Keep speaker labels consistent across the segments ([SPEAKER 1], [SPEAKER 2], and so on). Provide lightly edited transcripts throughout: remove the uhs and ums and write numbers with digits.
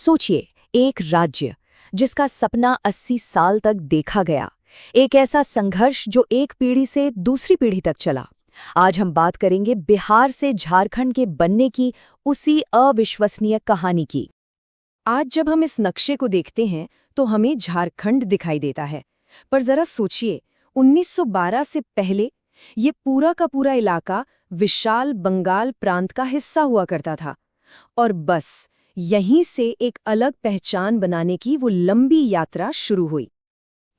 [SPEAKER 1] सोचिए, एक राज्य जिसका सपना 80 साल तक देखा गया, एक ऐसा संघर्ष जो एक पीढ़ी से दूसरी पीढ़ी तक चला। आज हम बात करेंगे बिहार से झारखंड के बनने की उसी अविश्वसनीय कहानी की। आज जब हम इस नक्शे को देखते हैं तो हमें झारखंड दिखाई देता है, पर जरा सोचिए, 1912 से पहले ये पूरा का पूरा इलाका विशाल बंगाल प्रांत का हिस्सा हुआ करता था। और बस यहीं से एक अलग पहचान बनाने की वो लंबी यात्रा शुरू हुई।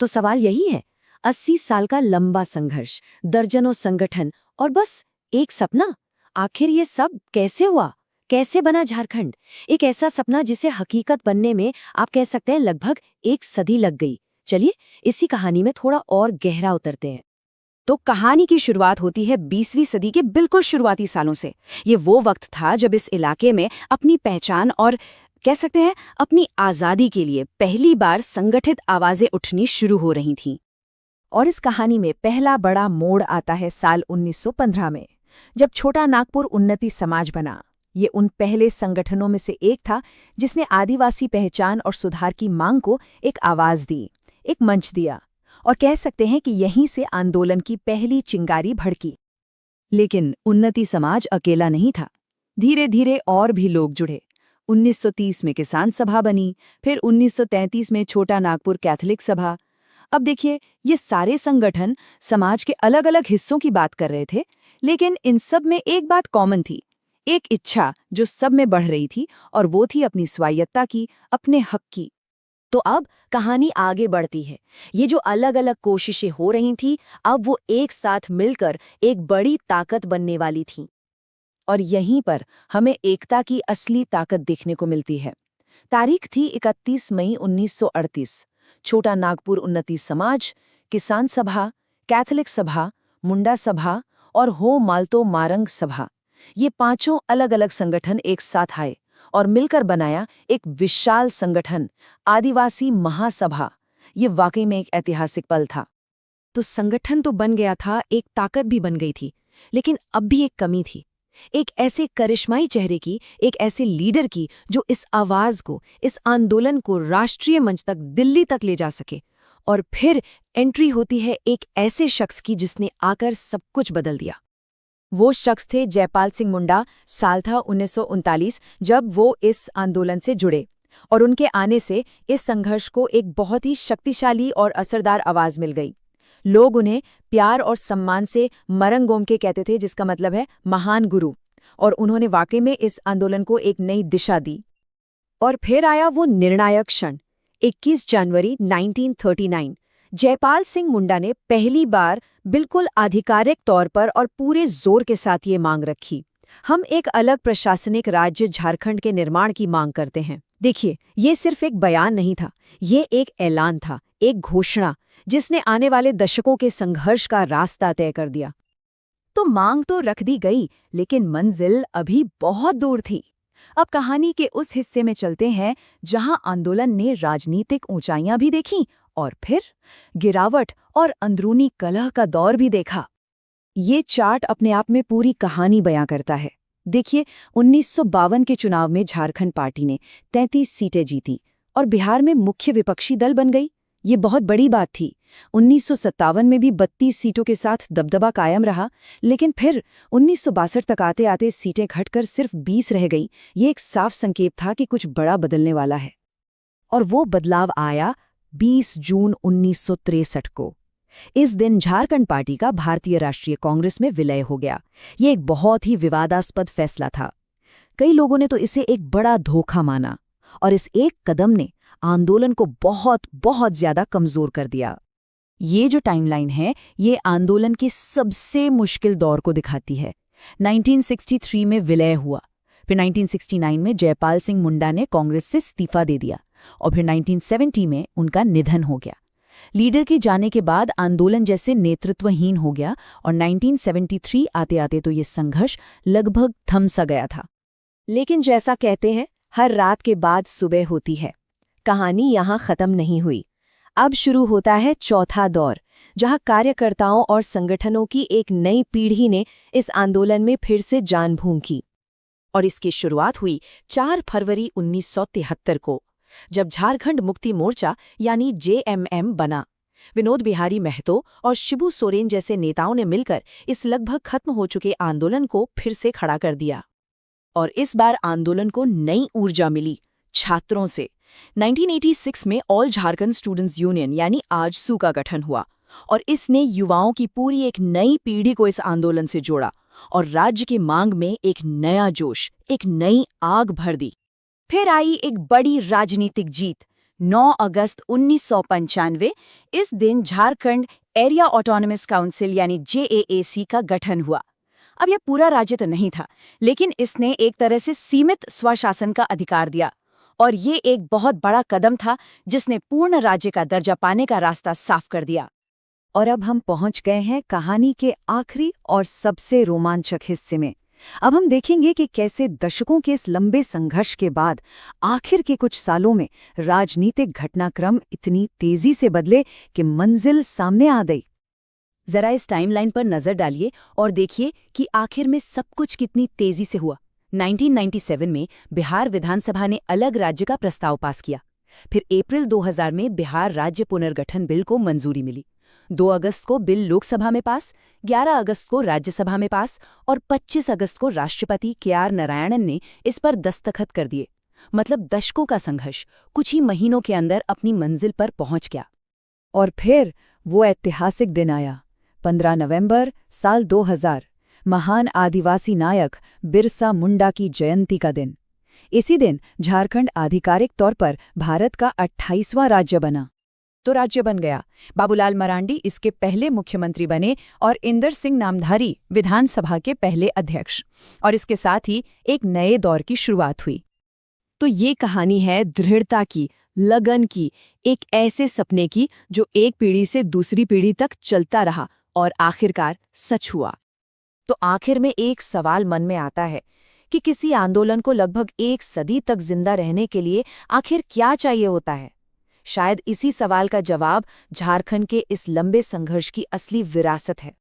[SPEAKER 1] तो सवाल यही है, 80 साल का लंबा संघर्ष, दर्जनों संगठन और बस एक सपना, आखिर ये सब कैसे हुआ? कैसे बना झारखंड? एक ऐसा सपना जिसे हकीकत बनने में आप कह सकते हैं लगभग एक सदी लग गई। चलिए इसी कहानी में थोड़ा और गहरा उतरते हैं। तो कहानी की शुरुआत होती है 20वीं सदी के बिल्कुल शुरुआती सालों से। ये वो वक्त था जब इस इलाके में अपनी पहचान और कह सकते हैं अपनी आज़ादी के लिए पहली बार संगठित आवाजें उठनी शुरू हो रही थीं। और इस कहानी में पहला बड़ा मोड़ आता है साल 1915 में, जब छोटा नागपुर उन्नति समाज बना। ये उन पहले संगठनों में से एक था जिसने आदिवासी पहचान और सुधार की मांग को एक आवाज दी, एक मंच दिया, और कह सकते हैं कि यहीं से आंदोलन की पहली चिंगारी भड़की। लेकिन उन्नति समाज अकेला नहीं था, धीरे धीरे और भी लोग जुड़े। 1930 में किसान सभा बनी, फिर 1933 में छोटा नागपुर कैथोलिक सभा। अब देखिए, ये सारे संगठन समाज के अलग अलग हिस्सों की बात कर रहे थे, लेकिन इन सब में एक बात कॉमन थी, एक इच्छा जो सब में बढ़ रही थी, और वो थी अपनी स्वायत्ता की, अपने हक की। तो अब कहानी आगे बढ़ती है। ये जो अलग अलग कोशिशें हो रही थीं, अब वो एक साथ मिलकर एक बड़ी ताकत बनने वाली थीं। और यहीं पर हमें एकता की असली ताकत देखने को मिलती है। तारीख थी 31 मई 1938। छोटा नागपुर उन्नति समाज, किसान सभा, कैथोलिक सभा, मुंडा सभा और हो माल्तो मारंग सभा, ये पांचों अलग अलग संगठन एक साथ आए और मिलकर बनाया एक विशाल संगठन, आदिवासी महासभा। ये वाकई में एक ऐतिहासिक पल था। तो संगठन तो बन गया था, एक ताकत भी बन गई थी, लेकिन अब भी एक कमी थी। एक ऐसे करिश्माई चेहरे की, एक ऐसे लीडर की जो इस आवाज को, इस आंदोलन को राष्ट्रीय मंच तक, दिल्ली तक ले जा सके। और फिर एंट्री होती है एक ऐसे शख्स की जिसने आकर सब कुछ बदल दिया। वो शख्स थे जयपाल सिंह मुंडा। साल था 1939 जब वो इस आंदोलन से जुड़े, और उनके आने से इस संघर्ष को एक बहुत ही शक्तिशाली और असरदार आवाज मिल गई। लोग उन्हें प्यार और सम्मान से मरंगोमके कहते थे, जिसका मतलब है महान गुरु, और उन्होंने वाकई में इस आंदोलन को एक नई दिशा दी। और फिर आया वो निर्णायक क्षण, 21 जनवरी 1939। जयपाल सिंह मुंडा ने पहली बार बिल्कुल आधिकारिक तौर पर और पूरे जोर के साथ ये मांग रखी, हम एक अलग प्रशासनिक राज्य झारखंड के निर्माण की मांग करते हैं। देखिए, ये सिर्फ एक बयान नहीं था, ये एक ऐलान था, एक घोषणा जिसने आने वाले दशकों के संघर्ष का रास्ता तय कर दिया। तो मांग तो रख दी गई, लेकिन मंजिल अभी बहुत दूर थी। अब कहानी के उस हिस्से में चलते हैं जहां आंदोलन ने राजनीतिक ऊंचाइयां भी देखीं और फिर गिरावट और अंदरूनी कलह का दौर भी देखा। ये चार्ट अपने आप में पूरी कहानी बयां करता है। देखिए, 1952 के चुनाव में झारखंड पार्टी ने 33 सीटें जीती और बिहार में मुख्य विपक्षी दल बन गई। ये बहुत बड़ी बात थी। 1957 में भी 32 सीटों के साथ दबदबा कायम रहा, लेकिन फिर 1962 तक आते आते सीटें घटकर सिर्फ 20 रह गई। ये एक साफ संकेत था कि कुछ बड़ा बदलने वाला है। और वो बदलाव आया 20 जून 1963 को। इस दिन झारखंड पार्टी का भारतीय राष्ट्रीय कांग्रेस में विलय हो गया। ये एक बहुत ही विवादास्पद फैसला था। कई लोगों ने तो इसे एक बड़ा धोखा माना, और इस एक कदम ने आंदोलन को बहुत बहुत ज्यादा कमजोर कर दिया। ये जो टाइमलाइन है, ये आंदोलन के सबसे मुश्किल दौर को दिखाती है। 1963 में विलय हुआ, फिर 1969 में जयपाल सिंह मुंडा ने कांग्रेस से इस्तीफा दे दिया, और फिर 1970 में उनका निधन हो गया। लीडर के जाने के बाद आंदोलन जैसे नेतृत्वहीन हो गया, और 1973 आते आते तो ये संघर्ष लगभग थम सा गया था। लेकिन जैसा कहते हैं, हर रात के बाद सुबह होती है। कहानी यहाँ खत्म नहीं हुई। अब शुरू होता है चौथा दौर, जहाँ कार्यकर्ताओं और संगठनों की एक नई पीढ़ी ने इस आंदोलन में फिर से जान फूंकी। और इसकी शुरुआत हुई 4 फरवरी 1973 को, जब झारखंड मुक्ति मोर्चा यानी जेएमएम बना। विनोद बिहारी महतो और शिबू सोरेन जैसे नेताओं ने मिलकर इस लगभग खत्म हो चुके आंदोलन को फिर से खड़ा कर दिया। और इस बार आंदोलन को नई ऊर्जा मिली छात्रों से। 1986 में ऑल झारखंड स्टूडेंट्स यूनियन यानी आजसू का गठन हुआ और इसने युवाओं की पूरी एक नई पीढ़ी को इस आंदोलन से जोड़ा और राज्य की मांग में एक नया जोश, एक नई आग भर दी। फिर आई एक बड़ी राजनीतिक जीत, 9 अगस्त 1995। इस दिन झारखंड एरिया ऑटोनमस काउंसिल यानी जेएएसी का गठन हुआ। अब यह पूरा राज्य तो नहीं था, लेकिन इसने एक तरह से सीमित स्वशासन का अधिकार दिया और ये एक बहुत बड़ा कदम था जिसने पूर्ण राज्य का दर्जा पाने का रास्ता साफ कर दिया। और अब हम पहुंच गए हैं कहानी के आखिरी और सबसे रोमांचक हिस्से में। अब हम देखेंगे कि कैसे दशकों के इस लंबे संघर्ष के बाद आखिर के कुछ सालों में राजनीतिक घटनाक्रम इतनी तेजी से बदले कि मंजिल सामने आ गई। जरा इस टाइमलाइन पर नजर डालिए और देखिए कि आखिर में सब कुछ कितनी तेजी से हुआ। 1997 में बिहार विधानसभा ने अलग राज्य का प्रस्ताव पास किया। फिर अप्रैल 2000 में बिहार राज्य पुनर्गठन बिल को मंजूरी मिली। 2 अगस्त को बिल लोकसभा में पास, 11 अगस्त को राज्यसभा में पास और 25 अगस्त को राष्ट्रपति के.आर. नारायणन ने इस पर दस्तखत कर दिए। मतलब दशकों का संघर्ष कुछ ही महीनों के अंदर अपनी मंजिल पर पहुंच गया। और फिर वो ऐतिहासिक दिन आया, 15 नवंबर साल 2000, महान आदिवासी नायक बिरसा मुंडा की जयंती का दिन। इसी दिन झारखंड आधिकारिक तौर पर भारत का 28वां राज्य बना। तो राज्य बन गया। बाबूलाल मरांडी इसके पहले मुख्यमंत्री बने और इंदर सिंह नामधारी विधानसभा के पहले अध्यक्ष। और इसके साथ ही एक नए दौर की शुरुआत हुई। तो ये कहानी है दृढ़ता की, लगन की, एक ऐसे सपने की जो एक पीढ़ी से दूसरी पीढ़ी तक चलता रहा और आखिरकार सच हुआ। तो आखिर में एक सवाल मन में आता है कि किसी आंदोलन को लगभग 1 सदी तक जिंदा रहने के लिए आखिर क्या चाहिए होता है? शायद इसी सवाल का जवाब झारखंड के इस लंबे संघर्ष की असली विरासत है।